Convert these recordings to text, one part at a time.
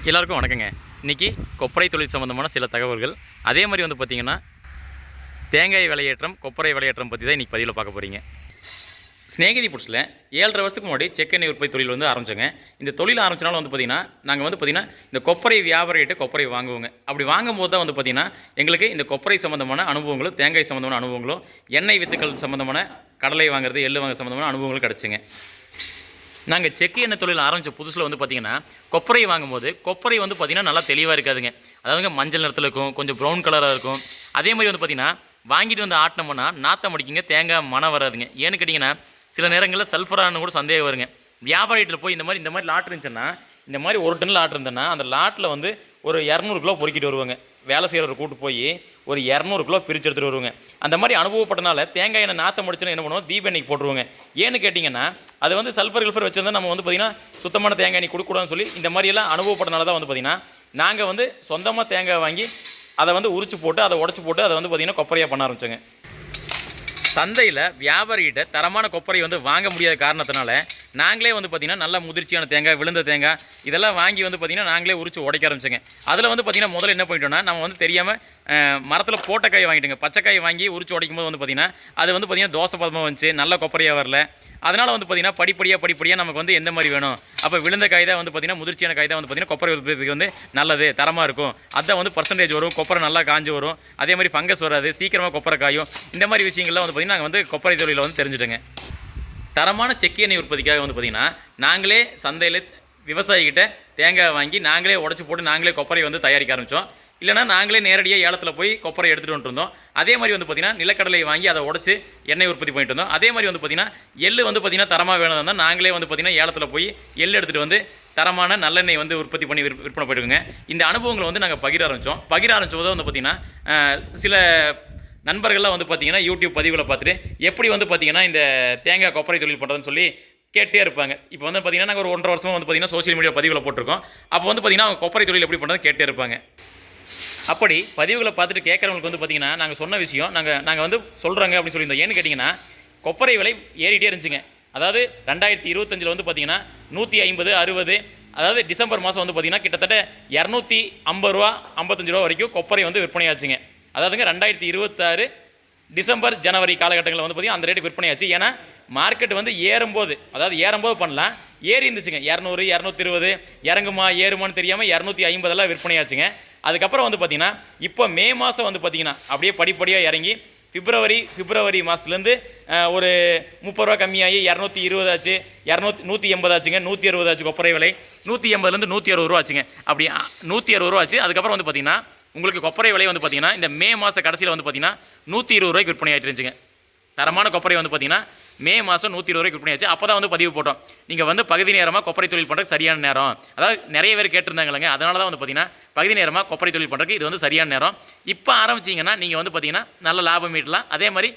எல்லாருக்கும் வணக்கங்க. இன்றைக்கி கொப்பரை தொழில் சம்மந்தமான சில தகவல்கள், அதே மாதிரி வந்து பார்த்திங்கன்னா தேங்காய் விலையேற்றம், கொப்பரை விலையேற்றம் பற்றி தான் இன்றைக்கி பதிவில் பார்க்க போகிறீங்க. ஸ்நேகிதி ஃபுட்ஸில் 7.5 வருஷத்துக்கு முன்னாடி செக் எண்ணெய் உற்பத்தி தொழில் வந்து ஆரம்பித்தோங்க. இந்த தொழில் ஆரம்பிச்சனால வந்து பார்த்திங்கன்னா நாங்கள் வந்து பார்த்திங்கன்னா இந்த கொப்பரை வியாபாரிகிட்ட கொப்பரை வாங்குவோங்க. அப்படி வாங்கும்போது தான் வந்து பார்த்திங்கன்னா எங்களுக்கு இந்த கொப்பரை சம்மந்தமான அனுபவங்களும், தேங்காய் சம்மந்தமான அனுபவங்களும், எண்ணெய் வித்துக்கள் சம்மந்தமான கடலை வாங்குறது, எள்ளு வாங்க சம்மந்தமான அனுபவங்களும் கிடச்சிங்க. நாங்கள் செக்கு எண்ணெய் தொழில் ஆரம்பித்த புதுசில் வந்து பார்த்திங்கன்னா கொப்பரை வாங்கும்போது கொப்பரை வந்து பார்த்திங்கன்னா நல்லா தெளிவாக இருக்காதுங்க. அதாவதுங்க மஞ்சள் நிறத்தில் இருக்கும், கொஞ்சம் ப்ரௌன் கலராக இருக்கும். அதே மாதிரி வந்து பார்த்திங்கன்னா வாங்கிட்டு வந்து ஆட்டினோம்னா நாற்றம் அடிக்குங்க, தேங்காய் மனம் வராதுங்க. ஏன்னு கேட்டிங்கன்னா சில நேரங்களில் சல்ஃபரானு கூட சந்தேகம் வருங்க. வியாபாரிகிட்ட போய் இந்த மாதிரி லாட் இருந்துச்சுன்னா, இந்த மாதிரி ஒரு டன் லாட் இருந்தேன்னா அந்த லாட்டில் வந்து ஒரு 200 கிலோ பொறுக்கிட்டு வருவாங்க. வேலை செய்கிறவர் கூட்டு போய் ஒரு 200 கிலோ பிரித்து எடுத்துகிட்டு வருவாங்க. அந்த மாதிரி அனுபவப்பட்டனால தேங்காய் எண்ணெய் நாற்றம் முடிச்சுன்னா என்ன பண்ணுவோம், தீப எண்ணெய்க்கு போட்டுருவாங்க. ஏன்னு கேட்டிங்கன்னா அது வந்து சல்ஃபர் கில்ஃபர் வச்சுருந்தா நம்ம வந்து பார்த்திங்கன்னா சுத்தமான தேங்காய் எண்ணெய் கொடுக்கூடாதுன்னு சொல்லி இந்த மாதிரியெல்லாம் அனுபவப்பட்டனால தான் வந்து பார்த்திங்கன்னா நாங்கள் வந்து சொந்தமாக தேங்காய் வாங்கி அதை வந்து உரிச்சு போட்டு அதை உடச்சி போட்டு அதை வந்து பார்த்திங்கன்னா கொப்பரையாக பண்ண ஆரம்பிச்சோங்க. சந்தையில் வியாபாரிகிட்ட தரமான கொப்பரை வந்து வாங்க முடியாத காரணத்தினால நாங்களே வந்து பார்த்திங்கன்னா நல்ல முதிர்ச்சியான தேங்காய், விழுந்த தேங்காய் இதெல்லாம் வாங்கி வந்து பார்த்திங்கன்னா நாங்களே உரிச்சு உடைக்க ஆரம்பிச்சோங்க. அதில் வந்து பார்த்திங்கன்னா முதல்ல என்ன பண்ணிட்டோம்னா, நம்ம வந்து தெரியாமல் மரத்தில் போட்ட காய் வாங்கிட்டுங்க. பச்சைக்காய் வாங்கி உரிச்சு உடைக்கும் போது வந்து பார்த்திங்கன்னா அது வந்து பார்த்திங்கன்னா தோசை பதமாக வந்துச்சு, நல்ல கொப்பரையாக வரல. அதனால் வந்து பார்த்திங்கன்னா படிப்படியாக நமக்கு வந்து எந்த மாதிரி வேணும், அப்போ விழுந்த காய் தான் வந்து பார்த்திங்கன்னா முதிர்ச்சியான காய் தான் வந்து பார்த்திங்கன்னா கொப்பரை உற்பத்திக்கு வந்து நல்லது, தரமாக இருக்கும். அதுதான் வந்து பர்சன்டேஜ் வரும், கொப்பரை நல்லா காஞ்சி வரும், அதே மாதிரி ஃபங்கஸ் வராது, சீக்கிரமாக கொப்பரை காயும். இந்த மாதிரி விஷயங்கள்லாம் வந்து பார்த்திங்கன்னா நாங்கள் வந்து கொப்பரை தொழிலில் வந்து தெரிஞ்சுட்டோங்க. தரமான செக்கு எண்ணெய் உற்பத்திக்காக வந்து பார்த்திங்கன்னா நாங்களே சந்தையில் விவசாயிகிட்ட தேங்காய் வாங்கி நாங்களே உடச்சி போட்டு நாங்களே கொப்பரை வந்து தயாரிக்க ஆரம்பித்தோம். இல்லைனா நாங்களே நேரடியாக ஏலத்தில் போய் கொப்பரை எடுத்துகிட்டு வந்துருந்தோம். அதே மாதிரி வந்து பார்த்திங்கன்னா நிலக்கடலை வாங்கி அதை உடச்சி எண்ணெய் உற்பத்தி பண்ணிட்டு இருந்தோம். அதே மாதிரி வந்து பார்த்திங்கன்னா எள்ளு வந்து பார்த்திங்கன்னா தரமாக வேணும் தான் நாங்களே வந்து பார்த்திங்கன்னா ஏலத்தில் போய் எள்ளு எடுத்துகிட்டு வந்து தரமான நல்லெண்ணெய் வந்து உற்பத்தி பண்ணி விற்பனை போயிட்டுருங்க. இந்த அனுபவங்களை வந்து நாங்கள் பகிர ஆரம்பித்தோம் போது வந்து பார்த்திங்கன்னா சில நண்பர்கள்லாம் வந்து பார்த்திங்கன்னா யூடியூப் பதிவில் பார்த்துட்டு எப்படி வந்து பார்த்திங்கன்னா இந்த தேங்காய் கொப்பரை தொழில் பண்ணுறதுன்னு சொல்லி கேட்டே இருப்பாங்க. இப்போ வந்து பார்த்திங்கன்னா நாங்கள் ஒரு 1.5 வருஷமாக வந்து பார்த்திங்கன்னா சோஷியல் மீடியா பதிவில் போட்டிருக்கோம். அப்போ வந்து பார்த்திங்கன்னா அவங்க கொப்பரை தொழில் எப்படி பண்ணுறது கேட்டே இருப்பாங்க. அப்படி பதிவுகளை பார்த்துட்டு கேட்குறவங்களுக்கு வந்து பார்த்திங்கன்னா நாங்கள் சொன்ன விஷயம் நாங்கள் வந்து சொல்கிறாங்க அப்படின்னு சொல்லியிருந்தோம். ஏன்னு கேட்டிங்கன்னா கொப்பரை விலை ஏறிட்டே இருந்துச்சுங்க. அதாவது 2025 வந்து பார்த்திங்கன்னா 150, 60, அதாவது டிசம்பர் மாதம் வந்து பார்த்திங்கன்னா கிட்டத்தட்ட 250 ரூபா 55 ரூபா வரைக்கும் கொப்பரை வந்து விற்பனையாச்சுங்க. அதாவதுங்க 2026 டிசம்பர் ஜனவரி காலகட்டங்களில் வந்து பார்த்திங்கன்னா அந்த ரேட்டு விற்பனையாச்சு. ஏன்னா மார்க்கெட் வந்து ஏறும்போது பண்ணலாம், ஏறி இருந்துச்சுங்க. 200, 220 இறங்குமா ஏறுமான்னு தெரியாமல் 250 விற்பனையாச்சுங்க. அதுக்கப்புறம் வந்து பார்த்திங்கன்னா இப்போ மே மாதம் வந்து பார்த்திங்கன்னா அப்படியே படிப்படியாக இறங்கி பிப்ரவரி மாதத்துலேருந்து ஒரு 30 ரூபா கம்மியாகி 220 ஆச்சு, 180 ஆச்சுங்க, 160 ஆச்சு கொப்பரை விலை. 180லேருந்து 160 ரூபா ஆச்சுங்க. அப்படி 160 ரூபா ஆச்சு. அதுக்கப்புறம் வந்து பார்த்திங்கன்னா உங்களுக்கு கொப்பரை விலை வந்து பார்த்திங்கன்னா இந்த மே மாத கடைசியில் வந்து பார்த்திங்கன்னா 120 ரூபாய்க்கு விற்பனை ஆகிட்டு இருந்துச்சுங்க. தரமான கொப்பரை வந்து பார்த்திங்கன்னா மே மாதம் 120 ரூபாய்க்கு விற்பனை ஆச்சு. அப்போ தான் வந்து பதிவு போட்டோம், நீங்கள் வந்து பகுதி நேரமாக கொப்பரை தொழில் பண்ணுறதுக்கு சரியான நேரம். அதாவது நிறைய பேர் கேட்டிருந்தாங்களேங்க, அதனால தான் வந்து பார்த்திங்கன்னா பகுதி நேரமாக கொப்பரை தொழில் பண்ணுறதுக்கு இது வந்து சரியான நேரம். இப்போ ஆரம்பிச்சிங்கன்னா நீங்கள் வந்து பார்த்திங்கன்னா நல்ல லாபம் ஈட்டலாம். அதே மாதிரி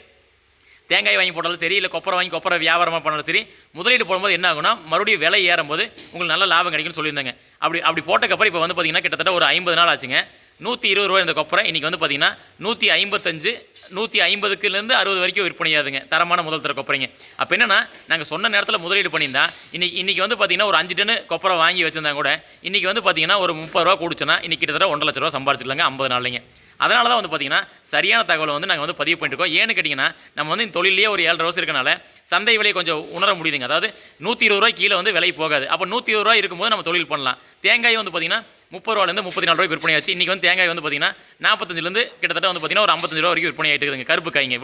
தேங்காய் வாங்கி போட்டாலும் சரி, இல்லை கொப்பரை வியாபாரமாக பண்ணாலும் சரி, முதலீடு போடும்போது என்ன ஆகுனா மறுபடியும் விலை ஏறும்போது உங்களுக்கு நல்ல லாபம் கிடைக்கும்னு சொல்லியிருந்தாங்க. அப்படி போட்டக்கப்புறம் இப்போ வந்து பார்த்திங்கன்னா கிட்டத்தட்ட ஒரு 50 நாள் ஆச்சுங்க. 120 ரூபா இந்த கொப்பரை இன்றைக்கி வந்து பார்த்திங்கன்னா 155, 150லேருந்து 60 வரைக்கும் விற்பனையாதுங்க. தரமான முதல் தர கொப்பரைங்க. அப்போ என்னென்னா நாங்கள் சொன்ன நேரத்தில் முதலீடு பண்ணியிருந்தா இன்றைக்கி வந்து பார்த்திங்கன்னா ஒரு 5 டன்னு கொப்பரை வாங்கி வச்சுருந்தா கூட இன்றைக்கி வந்து பார்த்திங்கன்னா ஒரு 30 ரூபா கூடுச்சுன்னா இன்றைக்கி கிட்டத்தட்ட 1,50,000 ரூபா சம்பாரிச்சிடலாங்க 50 நாள்லைங்க. அதனால தான் வந்து பார்த்திங்கன்னா சரியான தகவலை வந்து நாங்கள் வந்து பதிவு பண்ணியிருக்கோம். ஏன்னு கேட்டிங்கன்னா நம்ம வந்து இந்த தொழிலே ஒரு 7.5 வருஷம் இருக்கனால சந்தை விலையை கொஞ்சம் உணர முடியுதுங்க. அதாவது 120 ரூபாய் கீழே வந்து விலை போகாது. அப்போ 120 ரூபாய் இருக்கும்போது நம்ம தொழில் பண்ணலாம். தேங்காய் வந்து பார்த்திங்கன்னா 30 ரூபாலேருந்து 34 ரூபாய்க்கு விற்பனையாச்சு. இன்றைக்கி வந்து தேங்காய் வந்து பார்த்திங்கன்னா 45லேருந்து கிட்டத்தட்ட வந்து பார்த்திங்கன்னா ஒரு 55 ரூபா வரைக்கும் விற்பனை ஆகிட்டு இருக்குதுங்க. கருப்பு காய்ங்க,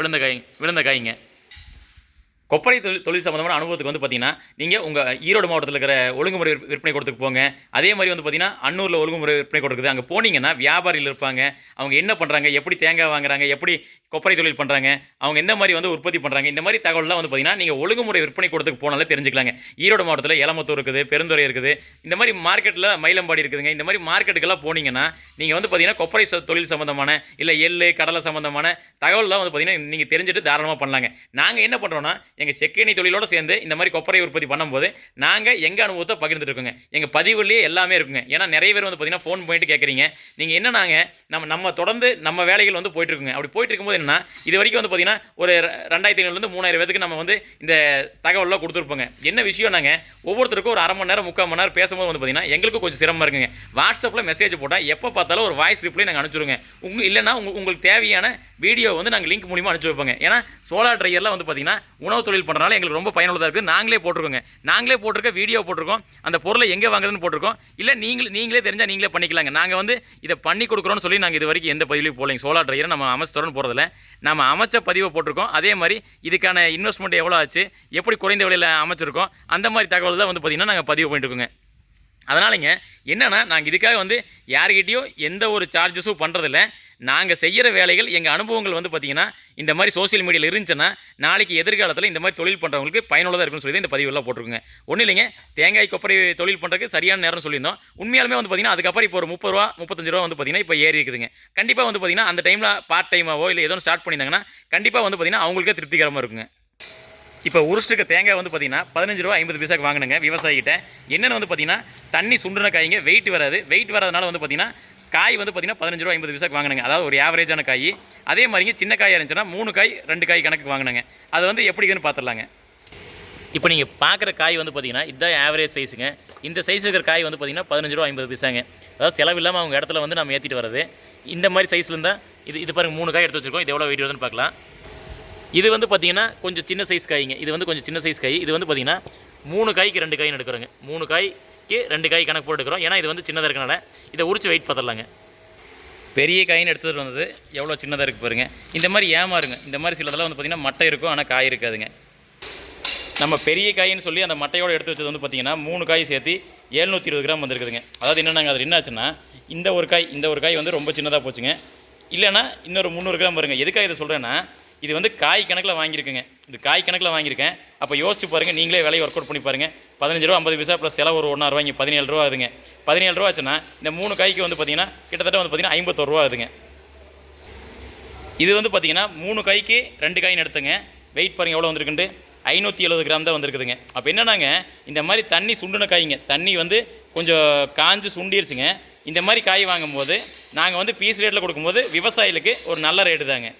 விழுந்த காய்ங்க. கொப்பரை தொழில் சம்மந்தமான அனுபவத்துக்கு வந்து பார்த்திங்கன்னா நீங்கள் உங்கள் ஈரோடு மாவட்டத்தில் இருக்கிற ஒழுங்குமுறை விற்பனை கூடத்துக்கு போங்க. அதே மாதிரி வந்து பார்த்திங்கன்னா அன்னூரில் ஒழுங்குமுறை விற்பனை கொடுக்குது. அங்கே போனீங்கன்னா வியாபாரிகள் இருப்பாங்க. அவங்க என்ன பண்ணுறாங்க, எப்படி தேங்காய் வாங்குறாங்க, எப்படி கொப்பரை தொழில் பண்ணுறாங்க, அவங்க எந்த மாதிரி வந்து உற்பத்தி பண்ணுறாங்க, இந்த மாதிரி தகவல்லாம் வந்து பார்த்திங்கன்னா நீங்கள் ஒழுங்குமுறை விற்பனை கூடத்துக்கு போனாலே தெரிஞ்சுக்கலாங்க. ஈரோடு மாவட்டத்தில் எலமத்தூர் இருக்குது, பெருந்துறை இருக்குது, இந்த மாதிரி மார்க்கெட்டில் மயிலம்பாடி இருக்குதுங்க. இந்த மாதிரி மார்க்கெட்டுக்கெல்லாம் போனீங்கன்னா நீங்கள் வந்து பார்த்திங்கன்னா கொப்பரை தொழில் சம்மந்தமான இல்லை எள்ளு கடலை சம்மந்தமான தகவல்லாம் வந்து பார்த்திங்கன்னா நீங்கள் தெரிஞ்சுட்டு தாராளமாக பண்ணலாங்க. நாங்கள் என்ன பண்ணுறோன்னா எங்கள் செக்கெண்ணெய் தொழிலோடு சேர்ந்து இந்த மாதிரி கொப்பரை உற்பத்தி பண்ணும்போது நாங்கள் எங்கள் அனுபவத்தை பகிர்ந்துட்டு இருக்கோங்க. எங்கள் பதிவுலேயே எல்லாமே இருக்குங்க. ஏன்னா நிறைய பேர் வந்து பார்த்தீங்கன்னா ஃபோன் பண்ணிட்டு கேட்குறீங்க, நீங்கள் என்னன்னாங்க நம்ம தொடர்ந்து நம்ம வேலைகள் வந்து போயிட்டுருக்குங்க. அப்படி போயிட்டு இருக்கும்போது என்னன்னா, இது வரைக்கும் வந்து பார்த்தீங்கன்னா ஒரு 2500 3000 பேருக்கு நம்ம வந்து இந்த தகவலாம் கொடுத்துருப்போங்க. என்ன விஷயம்னாங்க, ஒவ்வொருத்தருக்கும் ஒரு 1/2 மணி நேரம் 3/4 மணி நேரம் பேசும்போது வந்து பார்த்தீங்கன்னா எங்களுக்கும் கொஞ்சம் சிரமமாக இருக்குங்க. வாட்ஸ்அப்பில் மெசேஜ் போட்டால் எப்போ பார்த்தாலும் ஒரு வாய்ஸ் ரிப்ளை நாங்கள் அனுப்பிச்சிடுங்க. இல்லைன்னா உங்களுக்கு தேவையான வீடியோ வந்து நாங்கள் லிங்க் மூலிமா அனுப்பிச்சி வைப்போங்க. ஏன்னா சோலார் ட்ரையர்லாம் வந்து பார்த்தீங்கன்னா உணவு தொழில் பண்ணுறதுனால எங்களுக்கு ரொம்ப பயனுள்ளதாக இருக்குது. நாங்களே போட்டிருக்கோங்க. நாங்களே போட்டிருக்க வீடியோ போட்டிருக்கோம். அந்த பொருளை எங்கே வாங்குறதுன்னு போட்டிருக்கோம். இல்லை நீங்களே தெரிஞ்சால் நீங்களே பண்ணிக்கலாங்க. நாங்கள் வந்து இதை பண்ணி கொடுக்குறோன்னு சொல்லி நாங்கள் இது வரைக்கும் எந்த பதிவுலையும் போடலைங்க. சோலார் ட்ரையரை நம்ம அமைச்சரோன்னு போகிறதில்ல. நம்ம அமைச்ச பதிவை போட்டிருக்கோம். அதே மாதிரி இதுக்கான இன்வெஸ்ட்மெண்ட் எவ்வளோ ஆச்சு, எப்படி குறைந்த விலையில் அமைச்சிருக்கோம், அந்த மாதிரி தகவல் தான் வந்து பார்த்திங்கன்னா நாங்கள் பதிவு பண்ணிட்டு இருக்கோங்க. அதனாலங்க என்னென்னா, நாங்கள் இதுக்காக வந்து யார்கிட்டையும் எந்த ஒரு சார்ஜஸும் பண்ணுறதில்ல. நாங்கள் செய்கிற வேலைகள் எங்கள் அனுபவங்கள் வந்து பார்த்திங்கன்னா இந்த மாதிரி சோசியல் மீடியாவில் இருந்துச்சுன்னா நாளைக்கு எதிர்காலத்தில் இந்த மாதிரி தொழில் பண்ணுறவங்களுக்கு பயனுள்ளதாக இருக்குன்னு சொல்லி இந்த பதிவெல்லாம் போட்டிருக்குங்க. ஒன்றும் இல்லைங்க, தேங்காய் கொப்பரை தொழில் பண்ணுறதுக்கு சரியான நேரம் சொல்லியிருந்தோம். உண்மையாலுமே வந்து பார்த்திங்கன்னா அதுக்கப்புறம் இப்போ ஒரு 30 ரூபா 35 ரூபா வந்து பார்த்திங்கன்னா இப்போ ஏறி இருக்குதுங்க. கண்டிப்பாக வந்து பார்த்திங்கன்னா அந்த டைமில் பார்ட் டைமாவோ இல்லை ஏதோ ஸ்டார்ட் பண்ணியிருந்தாங்கன்னா கண்டிப்பாக வந்து பார்த்திங்கன்னா அவங்களுக்கே திருப்திகரமாக இருக்குங்க. இப்போ உரிச்சிருக்க தேங்காய் வந்து பார்த்தீங்கன்னா 15 ரூபா 50 பைசாக்கு வாங்கினுங்க விவசாயிகிட்ட. என்னென்னு வந்து பார்த்தீங்கன்னா தண்ணி சுண்டுன காய்ங்க, வெயிட் வராது. வெயிட் வராதனால வந்து பார்த்தீங்கன்னா காய் வந்து பார்த்தீங்கன்னா 15 ரூபா 50 பைசாக்கு வாங்கினுங்க. அதாவது ஒரு ஆவரேஜான காய். அதே மாதிரிங்க சின்ன காயாக இருந்துச்சுன்னா 3 காய் 2 காய் கணக்கு வாங்கினுங்க. அது வந்து எப்படின்னு பார்த்துடலாங்க. இப்போ நீங்கள் பார்க்குற காய் வந்து பார்த்தீங்கன்னா இதுதான் ஆவரேஜ் சைஸுங்க. இந்த சைஸ் இருக்கிற காய் வந்து பார்த்தீங்கன்னா 15 ரூபா 50 பைசாங்க. அதாவது செலவு இல்லாமல் அவங்க இடத்துல வந்து நம்ம ஏற்றிட்டு வர்றது. இந்த மாதிரி சைஸில் இருந்தால் இது பாருங்கள் 3 காய் எடுத்து வச்சுருக்கோம். இது எவ்வளோ வெயிட் வருதுன்னு பார்க்கலாம். இது வந்து பார்த்தீங்கன்னா கொஞ்சம் சின்ன சைஸ் காய்ங்க. இது வந்து கொஞ்சம் சின்ன சைஸ் காய். இது வந்து பார்த்தீங்கன்னா 3 காய்க்கு 2 காய் எடுக்கிறோங்க. 3 காய்க்கு 2 காய் கணக்கு போட்டு எடுக்கிறோம். ஏன்னா இது வந்து சின்னதாக இருக்கனால இதை உரிச்சு வெயிட் பார்த்துடலாங்க. பெரிய காயின்னு எடுத்துகிட்டு வந்தது எவ்வளோ சின்னதாக இருக்குது பாருங்கள். இந்த மாதிரி ஏமாறுங்க. இந்த மாதிரி சிலதெல்லாம் வந்து பார்த்திங்கன்னா மட்டை இருக்கும், ஆனால் காய் இருக்காதுங்க. நம்ம பெரிய காயின்னு சொல்லி அந்த மட்டையோடு எடுத்து வச்சது வந்து பார்த்திங்கன்னா 3 காய் சேர்த்து 720 கிராம் வந்துருக்குதுங்க. அதாவது என்னென்னாங்க, அது என்னாச்சுன்னா இந்த ஒரு காய் வந்து ரொம்ப சின்னதாக போச்சுங்க. இல்லைன்னா இன்னொரு 300 கிராம் வருங்க. எதுக்காக இதை சொல்கிறேன்னா, இது வந்து காய் கணக்கில் வாங்கியிருக்குங்க. இது காய் கணக்கில் வாங்கியிருக்கேன். அப்போ யோசிச்சு பாருங்கள், நீங்களே விலையை ஒர்க் அவுட் பண்ணி பாருங்கள். 15 ரூபா 50 பைசா ப்ளஸ் செலவு ஒரு 1.5 ரூபாய்ங்க 17 ரூபா ஆகுதுங்க. 17 ரூபா ஆச்சுன்னா இந்த 3 காய்க்கு வந்து பார்த்திங்கன்னா கிட்டத்தட்ட வந்து பார்த்திங்கன்னா 51 ரூபா ஆகுதுங்க. இது வந்து பார்த்திங்கன்னா 3 காய்க்கு 2 காயின்னு எடுத்துங்க. வெயிட் பாருங்கள் எவ்வளோ வந்திருக்குண்டு, 570 கிராம் தான் வந்திருக்குதுங்க. அப்போ என்னன்னாங்க, இந்த மாதிரி தண்ணி சுண்டுன காய்ங்க, தண்ணி வந்து கொஞ்சம் காஞ்சு சுண்டிருச்சுங்க. இந்த மாதிரி காய் வாங்கும்போது நாங்கள் வந்து பீஸ் ரேட்டில் கொடுக்கும்போது விவசாயிகளுக்கு ஒரு நல்ல ரேட்டு தாங்க.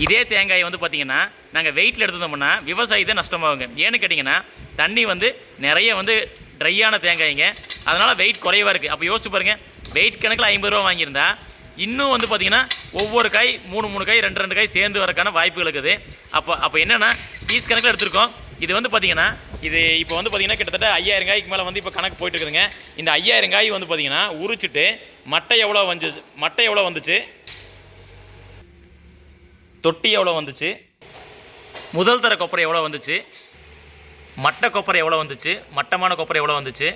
இதே தேங்காய் வந்து பார்த்திங்கன்னா நாங்கள் வெயிட்டில் எடுத்துருந்தோம்னா விவசாயி தான் நஷ்டமாகுங்க. ஏன்னு கேட்டிங்கன்னா தண்ணி வந்து நிறைய வந்து ட்ரையான தேங்காய்ங்க. அதனால் வெயிட் குறைவாக இருக்குது. அப்போ யோசிச்சு பாருங்கள், வெயிட் கணக்கில் 50 ரூபா வாங்கியிருந்தா இன்னும் வந்து பார்த்திங்கன்னா ஒவ்வொரு காய் 3 காய் 2 காய் சேர்ந்து வரக்கான வாய்ப்புகள் இருக்குது. அப்போ என்னென்னா பீஸ் கணக்கில் எடுத்துருக்கோம். இது வந்து பார்த்திங்கன்னா இது இப்போ வந்து பார்த்திங்கன்னா கிட்டத்தட்ட 5000 காய்க்கு மேலே வந்து இப்போ கணக்கு போயிட்டு இருக்குதுங்க. இந்த 5000 காய் வந்து பார்த்திங்கன்னா உரிச்சிட்டு மட்டை எவ்வளோ வந்துச்சு, தொட்டி எவ்வளோ வந்துச்சு, முதல் தர கொப்பரை எவ்வளோ வந்துச்சு, மட்டை கொப்பரை எவ்வளோ வந்துச்சு, மட்டமான கொப்பரை எவ்வளோ வந்துச்சு.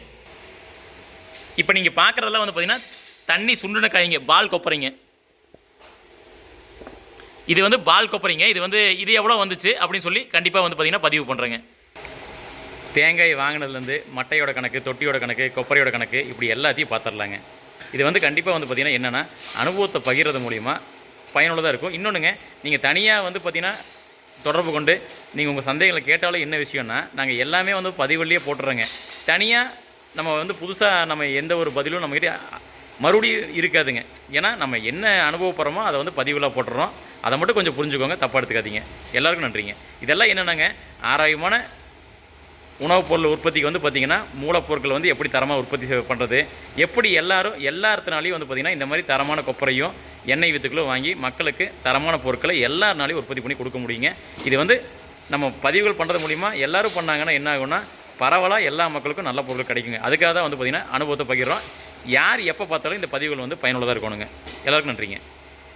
இப்போ நீங்கள் பார்க்குறதெல்லாம் வந்து பார்த்திங்கன்னா தண்ணி சுண்டுன காய்ங்க, பால் கொப்பரைங்க. இது வந்து பால் கொப்பரைங்க. இது எவ்வளோ வந்துச்சு அப்படின்னு சொல்லி கண்டிப்பாக வந்து பார்த்திங்கன்னா பதிவு பண்ணுறேங்க. தேங்காய் வாங்கினதுலேருந்து மட்டையோட கணக்கு, தொட்டியோட கணக்கு, கொப்பரையோட கணக்கு, இப்படி எல்லாத்தையும் பார்த்துடலாங்க. இது வந்து கண்டிப்பாக வந்து பார்த்திங்கன்னா என்னென்னா அனுபவத்தை பகிர்றது மூலிமா பயனுள்ளதாக இருக்கும். இன்னொன்றுங்க, நீங்கள் தனியாக வந்து பார்த்திங்கன்னா தொடர்பு கொண்டு நீங்கள் உங்கள் சந்தேகங்களை கேட்டாலும் என்ன விஷயம்னா நாங்கள் எல்லாமே வந்து பதிவுலேயே போட்டுறோங்க. தனியாக நம்ம வந்து புதுசாக நம்ம எந்த ஒரு பதிலும் நம்மகிட்ட மறுபடியும் இருக்காதுங்க. ஏன்னா நம்ம என்ன அனுபவப்படுறோமோ அதை வந்து பதிவில் போட்டுறோம். அதை மட்டும் கொஞ்சம் புரிஞ்சுக்கோங்க, தப்பாக எடுத்துக்காதீங்க. எல்லாருக்கும் நன்றிங்க. இதெல்லாம் என்னென்னாங்க, ஆரோக்கியமான உணவுப் பொருள் உற்பத்திக்கு வந்து பார்த்திங்கன்னா மூலப்பொருட்கள் வந்து எப்படி தரமாக உற்பத்தி பண்ணுறது, எப்படி எல்லாத்தினாலையும் வந்து பார்த்திங்கன்னா இந்த மாதிரி தரமான கொப்பரையும் எண்ணெய் வித்துக்களும் வாங்கி மக்களுக்கு தரமான பொருட்களை எல்லாருனாலையும் உற்பத்தி பண்ணி கொடுக்க முடியுங்க. இது வந்து நம்ம பதிவுகள் பண்ணுறது மூலிமா எல்லோரும் பண்ணாங்கன்னா என்ன ஆகும்னா பரவலாக எல்லா மக்களுக்கும் நல்ல பொருள் கிடைக்குங்க. அதுக்காக தான் வந்து பார்த்திங்கன்னா அனுபவத்தை பகிர்றோம். யார் எப்போ பார்த்தாலும் இந்த பதிவுகள் வந்து பயனுள்ளதாக இருக்கணுங்க. எல்லாருக்கும் நன்றிங்க.